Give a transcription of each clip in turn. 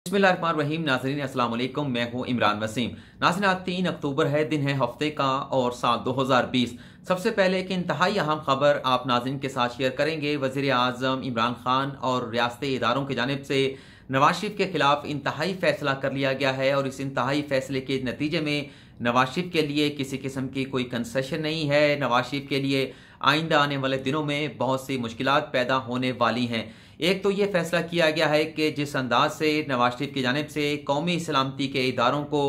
बिस्मिल्लाहिर्रहमानिर्रहीम। नाज़रीन अस्सलाम वालेकुम, मैं हूं इमरान वसीम। नाज़रीन आज 3 अक्टूबर है, दिन है हफ्ते का और साल 2020। सबसे पहले एक इंतहाई अहम खबर आप नाज़रीन के साथ शेयर करेंगे। वज़ीर आज़म इमरान खान और रियासती इदारों की जानिब से नवाज शरीफ के खिलाफ इंतहाई फैसला कर लिया गया है और इस इंतहाई फैसले के नतीजे में नवाज शरीफ के लिए किसी किस्म की कोई कंसेशन नहीं है। नवाज शरीफ के लिए आइंदा आने वाले दिनों में बहुत सी मुश्किलात पैदा होने वाली हैं। एक तो ये फैसला किया गया है कि जिस अंदाज से नवाज शरीफ की जानिब से कौमी सलामती के इदारों को,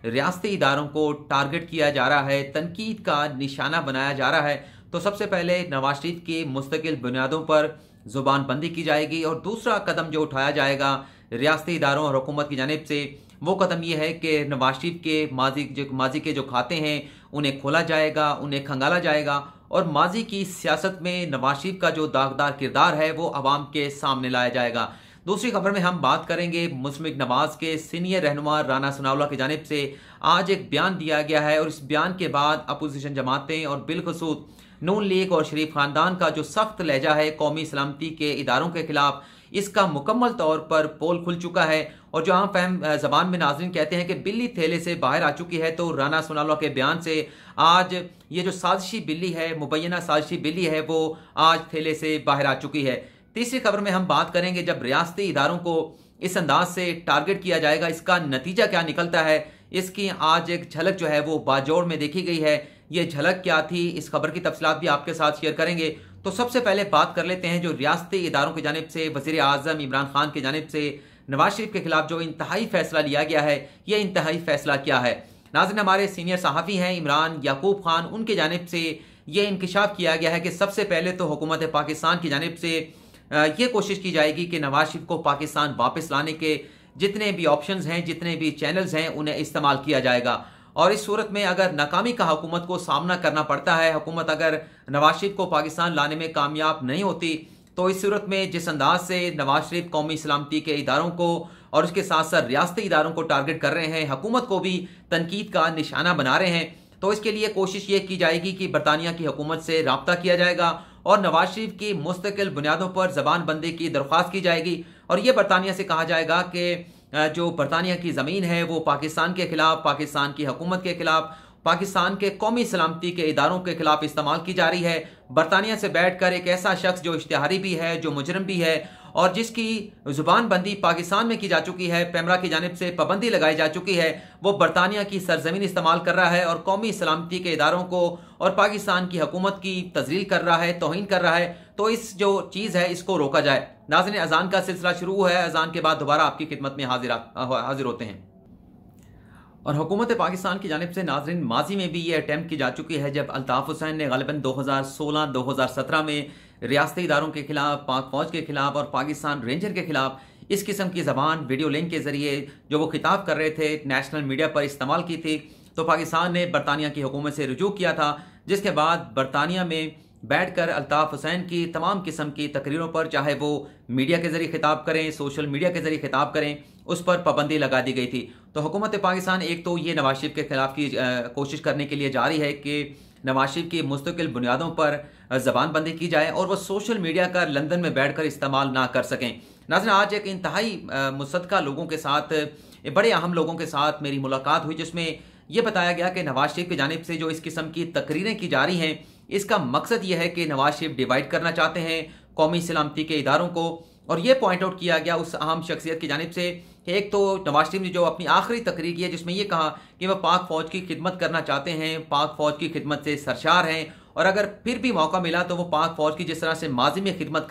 रियासती इदारों को टारगेट किया जा रहा है, तनकीद का निशाना बनाया जा रहा है, तो सबसे पहले नवाज शरीफ की मुस्तकिल बुनियादों पर जुबानबंदी की जाएगी और दूसरा कदम जो उठाया जाएगा रियासती इदारों और हुकूमत की जानिब से, वो कदम यह है कि नवाज शरीफ के माजी के जो खाते हैं उन्हें खोला जाएगा, उन्हें खंगाला जाएगा और माजी की सियासत में नवाज शरीफ का जो दागदार किरदार है वो अवाम के सामने लाया जाएगा। दूसरी खबर में हम बात करेंगे मुस्लिम लीग नवाज के सीनियर रहनुमा राना सनाउल्लाह की जानिब से आज एक बयान दिया गया है और इस बयान के बाद अपोजिशन जमातें और बिलखसूस नून लीग और शरीफ खानदान का जो सख्त लहजा है कौमी सलामती के इदारों के खिलाफ, इसका मुकम्मल तौर पर पोल खुल चुका है। और जो आम फहम जबान में नाज़रीन कहते हैं कि बिल्ली थैले से बाहर आ चुकी है, तो राना सनाउल्लाह के बयान से आज ये जो साजिशी बिल्ली है, मुबैना साजिशी बिल्ली है, वो आज थैले से बाहर आ चुकी है। तीसरी खबर में हम बात करेंगे जब रियासती इदारों को इस अंदाज से टारगेट किया जाएगा, इसका नतीजा क्या निकलता है, इसकी आज एक झलक जो है वो बाजोड़ में देखी गई है। ये झलक क्या थी, इस खबर की तफसीलात भी आपके साथ शेयर करेंगे। तो सबसे पहले बात कर लेते हैं जो रियासती इदारों की जानिब से वज़ीर आज़म इमरान खान की जानिब से नवाज शरीफ के खिलाफ जो इंतहाई फैसला लिया गया है, यह इंतहाई फैसला क्या है। नाज़रीन हमारे सीनियर सहाफ़ी हैं इमरान याकूब खान, उनकी जानिब से यह इंकिशाफ किया गया है कि सबसे पहले तो हुकूमत पाकिस्तान की जानिब से ये कोशिश की जाएगी कि नवाज शरीफ को पाकिस्तान वापस लाने के जितने भी ऑप्शंस हैं, जितने भी चैनल्स हैं, उन्हें इस्तेमाल किया जाएगा। और इस सूरत में अगर नाकामी का हुकूमत को सामना करना पड़ता है, हुकूमत अगर नवाज शरीफ को पाकिस्तान लाने में कामयाब नहीं होती, तो इस सूरत में जिस अंदाज से नवाज शरीफ कौमी सलामती के इदारों को और उसके साथ साथ रियासती इदारों को टारगेट कर रहे हैं, हुकूमत को भी तनकीद का निशाना बना रहे हैं, तो इसके लिए कोशिश ये की जाएगी कि बरतानिया की हुकूमत से रब्ता किया जाएगा और नवाज शरीफ की मुस्तकिल बुनियादों पर जबानबंदी की दरख्वास्त की जाएगी। और ये बरतानिया से कहा जाएगा कि जो बरतानिया की ज़मीन है वो पाकिस्तान के खिलाफ, पाकिस्तान की हुकूमत के खिलाफ, पाकिस्तान के कौमी सलामती के इदारों के खिलाफ इस्तेमाल की जा रही है। बरतानिया से बैठकर एक ऐसा शख्स जो इश्तिहारी भी है, जो मुजरिम भी है और जिसकी जुबानबंदी पाकिस्तान में की जा चुकी है, पैमरा की जानिब से पाबंदी लगाई जा चुकी है, वो बरतानिया की सरजमीन इस्तेमाल कर रहा है और कौमी सलामती के इदारों को और पाकिस्तान की हुकूमत की तजलील कर रहा है, तौहीन कर रहा है। तो इस जो चीज़ है इसको रोका जाए। नाज़रीन अजान का सिलसिला शुरू है, अजान के बाद दोबारा आपकी खिदमत में हाजिर होते हैं। और हुकूमत पाकिस्तान की जानिब से नाज़रीन माजी में भी ये अटैम्प्ट की जा चुकी है जब अल्ताफ़ हुसैन ने ग़ालिबन 2016-2017 में रियासती इदारों के खिलाफ, पाक फौज के खिलाफ और पाकिस्तान रेंजर के खिलाफ इस किस्म की ज़बान वीडियो लिंक के ज़रिए जो वो खिताब कर रहे थे नेशनल मीडिया पर इस्तेमाल की थी, तो पाकिस्तान ने बरतानिया की हुकूमत से रुजू किया था, जिसके बाद बरतानिया में बैठकर अल्ताफ़ हुसैन की तमाम किस्म की तकरीरों पर, चाहे वो मीडिया के ज़रिए खिताब करें, सोशल मीडिया के ज़रिए खिताब करें, उस पर पाबंदी लगा दी गई थी। तो हुकूमत पाकिस्तान एक तो ये नवाज शरीफ के खिलाफ की कोशिश करने के लिए जा रही है कि नवाज शरीफ की मुस्तकिल बुनियादों पर ज़बानबंदी की जाए और वह सोशल मीडिया का लंदन में बैठकर इस्तेमाल ना कर सकें। नाज़रीन आज एक इंतहाई मुसद्दक़ा लोगों के साथ, बड़े अहम लोगों के साथ मेरी मुलाकात हुई, जिसमें यह बताया गया कि नवाज शरीफ की जानिब से जो इस किस्म की तकरीरें की जा रही हैं, इसका मकसद यह है कि नवाज शरीफ डिवाइड करना चाहते हैं कौमी सलामती के इदारों को। और यह पॉइंट आउट किया गया उस अहम शख्सियत की जानिब से कि एक तो नवाज शरीफ ने जो अपनी आखिरी तकरीर की है जिसमें यह कहा कि वह पाक फौज की खिदमत करना चाहते हैं, पाक फौज की खिदमत से सरशार हैं और अगर फिर भी मौका मिला तो वो पाक फौज की जिस तरह से माजी में खिदमत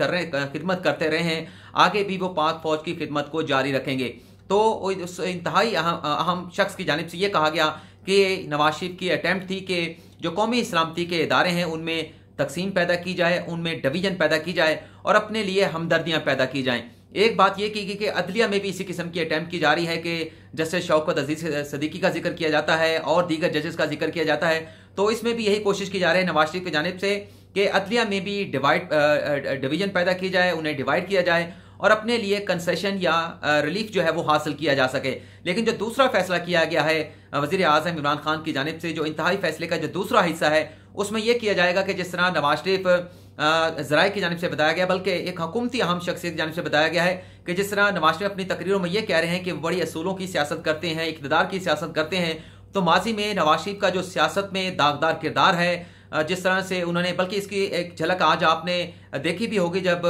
करते रहे हैं, आगे भी वो पाक फौज की खिदमत को जारी रखेंगे। तो उस इंतहाई अहम शख्स की जानिब से यह कहा गया कि नवाज शरीफ की अटैम्प्ट थी कि जो कौमी सलामती के इदारे हैं उनमें तकसीम पैदा की जाए, उनमें डिवीजन पैदा की जाए और अपने लिए हमदर्दियाँ पैदा की जाएँ। एक बात यह की कि अदलिया में भी इसी किस्म की अटैम्प्ट की जा रही है कि जस्टिस शौकत अजीज सदीकी का जिक्र किया जाता है और दीगर जजेस का जिक्र किया जाता है, तो इसमें भी यही कोशिश की जा रही है नवाज शरीफ की जानिब से कि अदलिया में भी डिवीजन पैदा की जाए, उन्हें डिवाइड किया जाए और अपने लिए कंसेशन या रिलीफ जो है वो हासिल किया जा सके। लेकिन जो दूसरा फैसला किया गया है वज़ीर आज़म इमरान खान की जानिब से, जो इंतहाई फैसले का जो दूसरा हिस्सा है, उसमें यह किया जाएगा कि जिस तरह नवाज शरीफ ज़राए की जानिब से बताया गया, बल्कि एक हुकूमती अहम शख्सियत की जानिब से बताया गया है कि जिस तरह नवाज शरीफ अपनी तकरीरों में ये कह रहे हैं कि बड़ी असूलों की सियासत करते हैं, इक़्तिदार की सियासत करते हैं, तो माजी में नवाज शरीफ का जो सियासत में दागदार किरदार है, जिस तरह से उन्होंने, बल्कि इसकी एक झलक आज आपने देखी भी होगी जब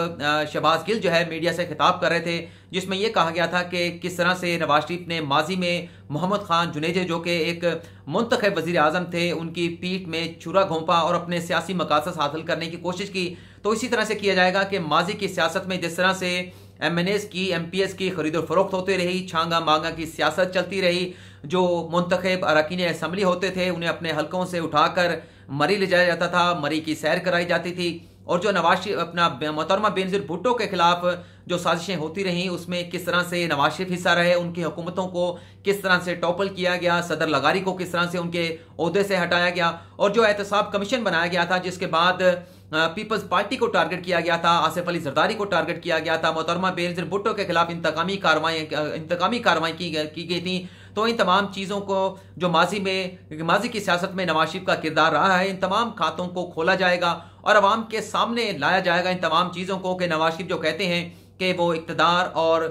शहबाज गिल जो है मीडिया से खिताब कर रहे थे, जिसमें यह कहा गया था कि किस तरह से नवाज शरीफ ने माजी में मोहम्मद खान जुनेजो जो कि एक मुंतखब वज़ीर आज़म थे, उनकी पीठ में छुरा घोंपा और अपने सियासी मकासद हासिल करने की कोशिश की। तो इसी तरह से किया जाएगा कि माजी की सियासत में जिस तरह से MNAs की, MPs की खरीदो फरोख्त होती रही, छांगा मांगा की सियासत चलती रही, जो मुंतखब अरकान असम्बली होते थे उन्हें अपने हलकों से उठाकर मरी ले जाया जाता था, मरी की सैर कराई जाती थी, और जो नवाज शरीफ अपना मोहतरमा बेनज़ीर भुट्टो के खिलाफ जो साजिशें होती रहीं उसमें किस तरह से नवाज शरीफ हिस्सा रहे, उनकी हुकूमतों को किस तरह से टॉपल किया गया, सदर लगारी को किस तरह से उनके ओहदे से हटाया गया, और जो एहतसाब कमीशन बनाया गया था जिसके बाद पीपल्स पार्टी को टारगेट किया गया था, आसिफ अली जरदारी को टारगेट किया गया था, मोहतरमा बेनज़ीर भुट्टो के खिलाफ इंतकामी कार्रवाई की गई थी। तो इन तमाम चीज़ों को जो माजी की सियासत में नवाज शरीफ का किरदार रहा है, इन तमाम खातों को खोला जाएगा और अवाम के सामने लाया जाएगा इन तमाम चीज़ों को कि नवाज शरीफ जो कहते हैं कि वो इक़्तिदार और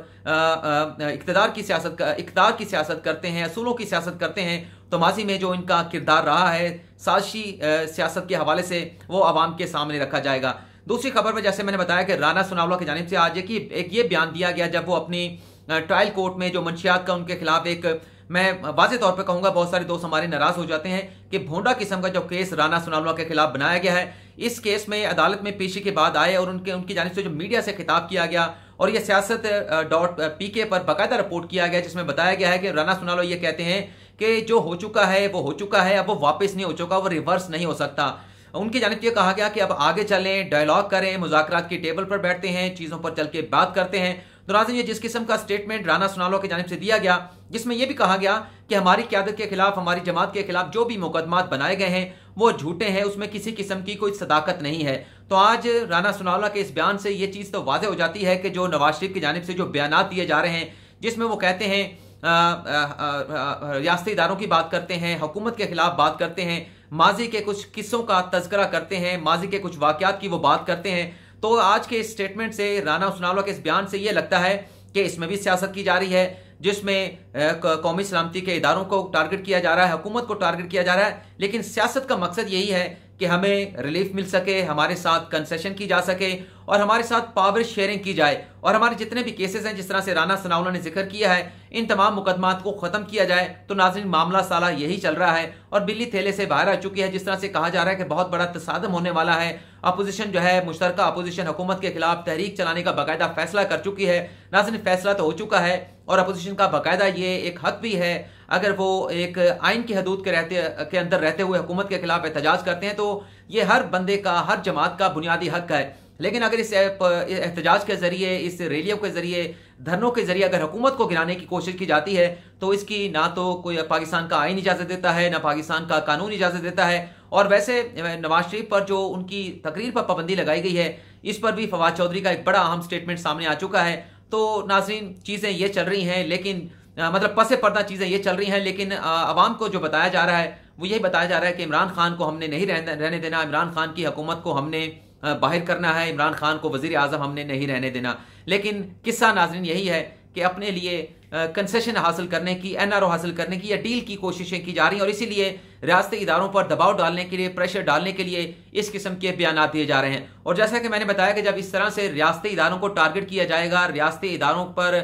इक़्तिदार की सियासत करते हैं, असूलों की सियासत करते हैं, तो माजी में जो इनका किरदार रहा है साजिशी सियासत के हवाले से वो अवाम के सामने रखा जाएगा। दूसरी खबर में जैसे मैंने बताया कि राना सनाउल्लाह की जानिब से आज एक ये बयान दिया गया जब वो अपनी ट्रायल कोर्ट में जो मंशियात का उनके खिलाफ एक, मैं वाज़े तौर पे कहूंगा, बहुत सारे दोस्त हमारे नाराज हो जाते हैं कि भोंडा किस्म का जो केस राना सनाउल्लाह के खिलाफ बनाया गया है, इस केस में अदालत में पेशी के बाद आए और उनकी जानिब से जो मीडिया से खिताब किया गया और ये siyaasat.pk पर बाकायदा रिपोर्ट किया गया जिसमें बताया गया है कि राना सनाउल्लाह ये कहते हैं कि जो हो चुका है वो हो चुका है, अब वो वापस नहीं हो चुका, वो रिवर्स नहीं हो सकता। उनकी जानिब से कहा गया कि अब आगे चलें, डायलॉग करें, मुज़ाकरात की टेबल पर बैठते हैं, चीज़ों पर चल के बात करते हैं। तो नाज़रीन, ये जिस किस्म का स्टेटमेंट राना सनाउल्लाह की जानिब से दिया गया जिसमें यह भी कहा गया कि हमारी क़यादत के खिलाफ, हमारी जमात के खिलाफ जो भी मुकदमात बनाए गए हैं वो झूठे हैं, उसमें किसी किस्म की कोई सदाकत नहीं है। तो आज राना सनाउल्लाह के इस बयान से ये चीज़ तो वाज़ेह हो जाती है कि जो नवाज शरीफ की जानिब से जो बयानात दिए जा रहे हैं जिसमें वो कहते हैं रियासती इदारों की बात करते हैं, हुकूमत के खिलाफ बात करते हैं, माजी के कुछ किस्सों का तज़किरा करते हैं, माजी के कुछ वाक़यात की वो बात करते हैं, तो आज के इस स्टेटमेंट से, राना सनाउल्लाह के इस बयान से ये लगता है कि इसमें भी सियासत की जा रही है, जिसमें कौमी सलामती के इदारों को टारगेट किया जा रहा है, हुकूमत को टारगेट किया जा रहा है। लेकिन सियासत का मकसद यही है कि हमें रिलीफ मिल सके, हमारे साथ कंसेशन की जा सके और हमारे साथ पावर शेयरिंग की जाए और हमारे जितने भी केसेस हैं जिस तरह से राना सनाउल्लाह ने जिक्र किया है, इन तमाम मुकदमात को ख़त्म किया जाए। तो नाज़रीन, मामला साला यही चल रहा है और बिल्ली थैले से बाहर आ चुकी है। जिस तरह से कहा जा रहा है कि बहुत बड़ा तसादम होने वाला है, अपोजिशन जो है, मुश्तरका अपोजिशन हुकूमत के खिलाफ तहरीक चलाने का बाकायदा फैसला कर चुकी है। नाज़रीन, फैसला तो हो चुका है और अपोजिशन का बाकायदा ये एक हक भी है, अगर वो एक आइन की हदूद के अंदर रहते हुए हुकूमत के खिलाफ एहतजाज करते हैं तो ये हर बंदे का, हर जमात का बुनियादी हक है। लेकिन अगर इस एहतजाज के जरिए, इस रैलियों के जरिए, धरनों के जरिए अगर हुकूमत को गिराने की कोशिश की जाती है तो इसकी ना तो कोई पाकिस्तान का आइन इजाज़त देता है, ना पाकिस्तान का कानून इजाज़त देता है। और वैसे नवाज शरीफ पर जो उनकी तकरीर पर पाबंदी लगाई गई है, इस पर भी फवाद चौधरी का एक बड़ा अहम स्टेटमेंट सामने आ चुका है। तो नाज़रीन, चीज़ें ये चल रही हैं, लेकिन मतलब पसे पर्दा चीज़ें ये चल रही हैं, लेकिन आवाम को जो बताया जा रहा है वो यही बताया जा रहा है कि इमरान खान को हमने नहीं रहने देना, इमरान खान की हुकूमत को हमने बाहर करना है, इमरान खान को वज़ीर आज़म हमने नहीं रहने देना। लेकिन किस्सा नाज़रीन यही है कि अपने लिए कंसेशन हासिल करने की, NRO हासिल करने की या डील की कोशिशें की जा रही हैं और इसीलिए रियासती इदारों पर दबाव डालने के लिए, प्रेशर डालने के लिए इस किस्म के बयान दिए जा रहे हैं। और जैसा कि मैंने बताया कि जब इस तरह से रियासती इदारों को टारगेट किया जाएगा, रियासती इदारों पर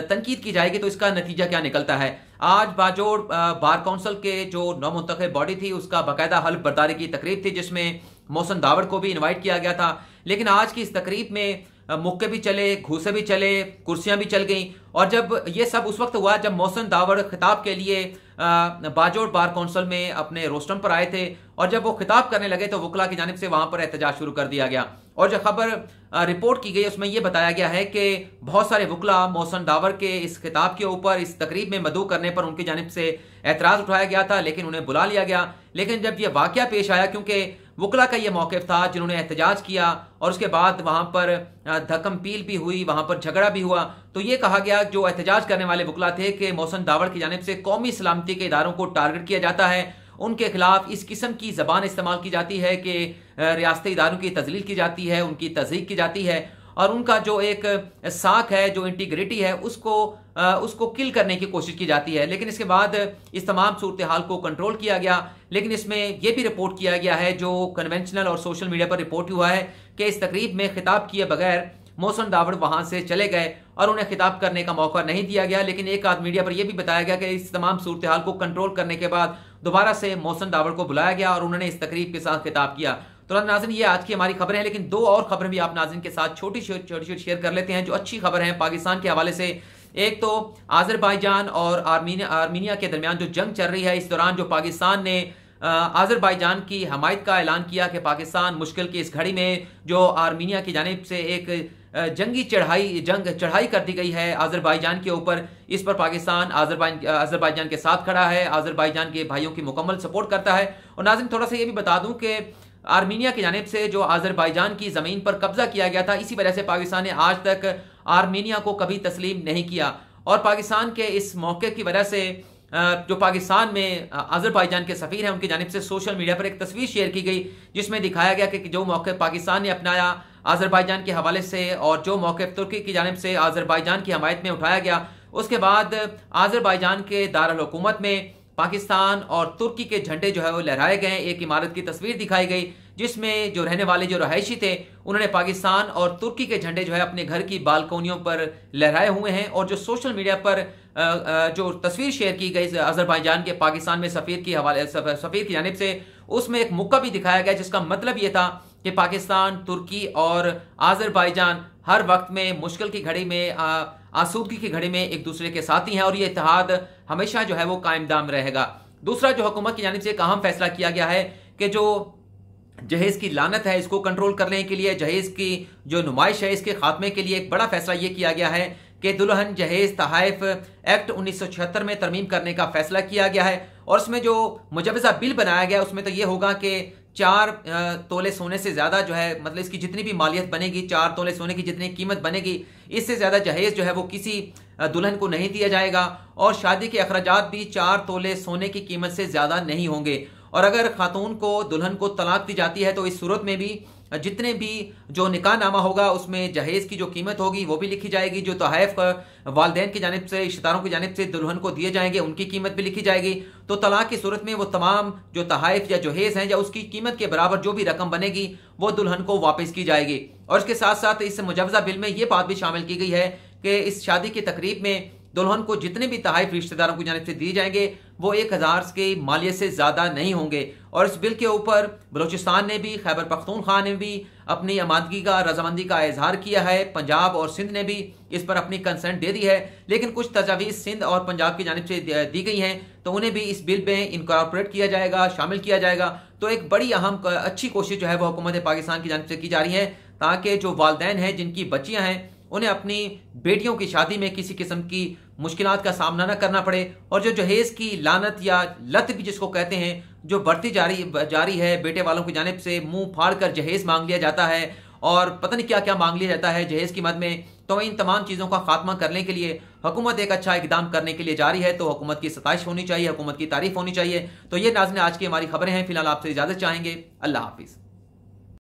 तनकीद की जाएगी, तो इसका नतीजा क्या निकलता है। आज बाजोड़ बार काउंसिल के जो नौमुंतखब बॉडी थी उसका बाकायदा हल्फ बर्दारी की तकरीब थी जिसमें मोहसिन दावड़ को भी इन्वाइट किया गया था। लेकिन आज की इस तकरीब में मुक्के भी चले, घूसे भी चले, कुर्सियां भी चल गई। और जब ये सब उस वक्त हुआ जब मोहसिन दावड़ खिताब के लिए बाजोड़ बार काउंसिल में अपने रोस्टम पर आए थे और जब वो खिताब करने लगे तो वकला की जानिब से वहां पर एहतजाज शुरू कर दिया गया। और जो खबर रिपोर्ट की गई उसमें यह बताया गया है कि बहुत सारे वकला मोहसिन दावड़ के इस खिताब के ऊपर, इस तकरीब में मदऊ करने पर उनकी जानिब से एतराज उठाया गया था, लेकिन उन्हें बुला लिया गया। लेकिन जब यह वाकया पेश आया, क्योंकि वकला का यह मौक़िफ़ था जिन्होंने एहतजाज किया और उसके बाद वहां पर धक्कम पील भी हुई, वहां पर झगड़ा भी हुआ, तो ये कहा गया जो एहतजाज करने वाले वकला थे कि मोहसिन दावड़ की जानिब से कौमी सलामती के इदारों को टारगेट किया जाता है, उनके खिलाफ इस किस्म की जबान इस्तेमाल की जाती है कि रियासती इदारों की तजलील की जाती है, उनकी तज़हीक की जाती है। और उनका जो एक साख है, जो इंटीग्रिटी है, उसको किल करने की कोशिश की जाती है। लेकिन इसके बाद इस तमाम सूरत हाल को कंट्रोल किया गया। लेकिन इसमें यह भी रिपोर्ट किया गया है, जो कन्वेंशनल और सोशल मीडिया पर रिपोर्ट हुआ है, कि इस तकरीब में खिताब किए बगैर मोहसिन दावड़ वहां से चले गए और उन्हें खिताब करने का मौका नहीं दिया गया। लेकिन एक आध मीडिया पर यह भी बताया गया कि इस तमाम सूरत हाल को कंट्रोल करने के बाद दोबारा से मोहसिन दावड़ को बुलाया गया और उन्होंने इस तकरीब के साथ खिताब किया। तो नाज़रीन, ये आज की हमारी खबरें हैं, लेकिन दो और खबरें भी आप नाज़रीन के साथ छोटी छोटी शेयर कर लेते हैं जो अच्छी खबर है पाकिस्तान के हवाले से। एक तो अज़रबैजान और आर्मीनिया के दरमियान जो जंग चल रही है, इस दौरान जो पाकिस्तान ने अज़रबैजान की हमायत का ऐलान किया कि पाकिस्तान मुश्किल की इस घड़ी में जो आर्मीनिया की जानिब से एक जंगी चढ़ाई कर दी गई है अज़रबैजान के ऊपर, इस पर पाकिस्तान अज़रबैजान के साथ खड़ा है, अज़रबैजान के भाइयों की मुकम्मल सपोर्ट करता है। और नाज़रीन, थोड़ा सा ये भी बता दूं कि आर्मीनिया की जानिब से जो अज़रबैजान की ज़मीन पर कब्जा किया गया था, इसी वजह से पाकिस्तान ने आज तक आर्मीनिया को कभी तस्लीम नहीं किया। और पाकिस्तान के इस मौके की वजह से जो पाकिस्तान में अज़रबैजान के सफ़ीर हैं, उनकी जानिब से सोशल मीडिया पर एक तस्वीर शेयर की गई जिसमें दिखाया गया कि जो मौके पाकिस्तान ने अपनाया अज़रबैजान के हवाले से और जो मौके तुर्की की जानिब से अज़रबैजान की हमायत में उठाया गया, उसके बाद अज़रबैजान के दारुल हुकूमत में पाकिस्तान और तुर्की के झंडे जो है वो लहराए गए। एक इमारत की तस्वीर दिखाई गई जिसमें जो रहने वाले जो रहायशी थे, उन्होंने पाकिस्तान और तुर्की के झंडे जो है अपने घर की बालकोनियों पर लहराए हुए हैं। और जो सोशल मीडिया पर जो तस्वीर शेयर की गई अज़रबैजान के पाकिस्तान में सफ़ीर की जानिब से, उसमें एक मुक्का भी दिखाया गया जिसका मतलब ये था कि पाकिस्तान, तुर्की और अज़रबैजान हर वक्त में मुश्किल की घड़ी में, आसूदगी की घड़ी में एक दूसरे के साथी हैं और ये इत्तेहाद हमेशा जो है वो कायम दाम रहेगा। दूसरा, जो हुकूमत की जानिब से एक अहम फैसला किया गया है कि जो जहेज की लानत है, इसको कंट्रोल करने के लिए, जहेज की जो नुमाइश है, इसके खात्मे के लिए एक बड़ा फैसला ये किया गया है कि दुल्हन जहेज तहाइफ एक्ट 1976 में तरमीम करने का फैसला किया गया है। और उसमें जो मुजवजा बिल बनाया गया, उसमें तो ये होगा कि 4 तोले सोने से ज्यादा जो है, मतलब इसकी जितनी भी मालियत बनेगी, 4 तोले सोने की जितनी कीमत बनेगी, इससे ज्यादा जहेज जो है वो किसी दुल्हन को नहीं दिया जाएगा। और शादी के अखराजात भी 4 तोले सोने की कीमत से ज्यादा नहीं होंगे। और अगर खातून को, दुल्हन को तलाक दी जाती है तो इस सूरत में भी जितने भी जो निकाह नामा होगा उसमें जहेज की जो कीमत होगी वो भी लिखी जाएगी। जो तोहफ़ वालिदैन की जानिब से, रिश्तेदारों की जानिब से दुल्हन को दिए जाएंगे, उनकी कीमत भी लिखी जाएगी। तो तलाक की सूरत में वो तमाम जो तोहफ़ या जहेज हैं या उसकी कीमत के बराबर जो भी रकम बनेगी वो दुल्हन को वापस की जाएगी। और इसके साथ साथ इस मुजवजा बिल में ये बात भी शामिल की गई है कि इस शादी की तकरीब में दुल्हन को जितने भी तोहफ़ रिश्तेदारों की जानिब से दिए जाएंगे वो 1000 के मालियत से ज्यादा नहीं होंगे। और इस बिल के ऊपर बलूचिस्तान ने भी, खैबर पख्तूनख्वा ने भी अपनी आमादगी का, रजामंदी का इजहार किया है। पंजाब और सिंध ने भी इस पर अपनी कंसेंट दे दी है। लेकिन कुछ तजावीज़ सिंध और पंजाब की जानिब से दी गई हैं, तो उन्हें भी इस बिल में इनकॉर्पोरेट किया जाएगा, शामिल किया जाएगा। तो एक बड़ी अहम अच्छी कोशिश जो है वो हुकूमत पाकिस्तान की जानिब से की जा रही है ताकि जो वालिदैन हैं, जिनकी बच्चियां हैं, उन्हें अपनी बेटियों की शादी में किसी किस्म की मुश्किलात का सामना न करना पड़े। और जो जहेज की लानत या लत भी जिसको कहते हैं, जो बढ़ती जारी है, बेटे वालों की जानिब से मुंह फाड़ कर जहेज मांग लिया जाता है और पता नहीं क्या क्या मांग लिया जाता है जहेज की मद में। तो इन तमाम चीज़ों का खात्मा करने के लिए हुकूमत एक अच्छा इकदाम करने के लिए जा रही है। तो हुकूमत की सताइश होनी चाहिए, हुकूमत की तारीफ होनी चाहिए। तो ये नाज़रीन आज की हमारी खबरें हैं। फिलहाल आपसे इजाज़त चाहेंगे। अल्लाह हाफिज़।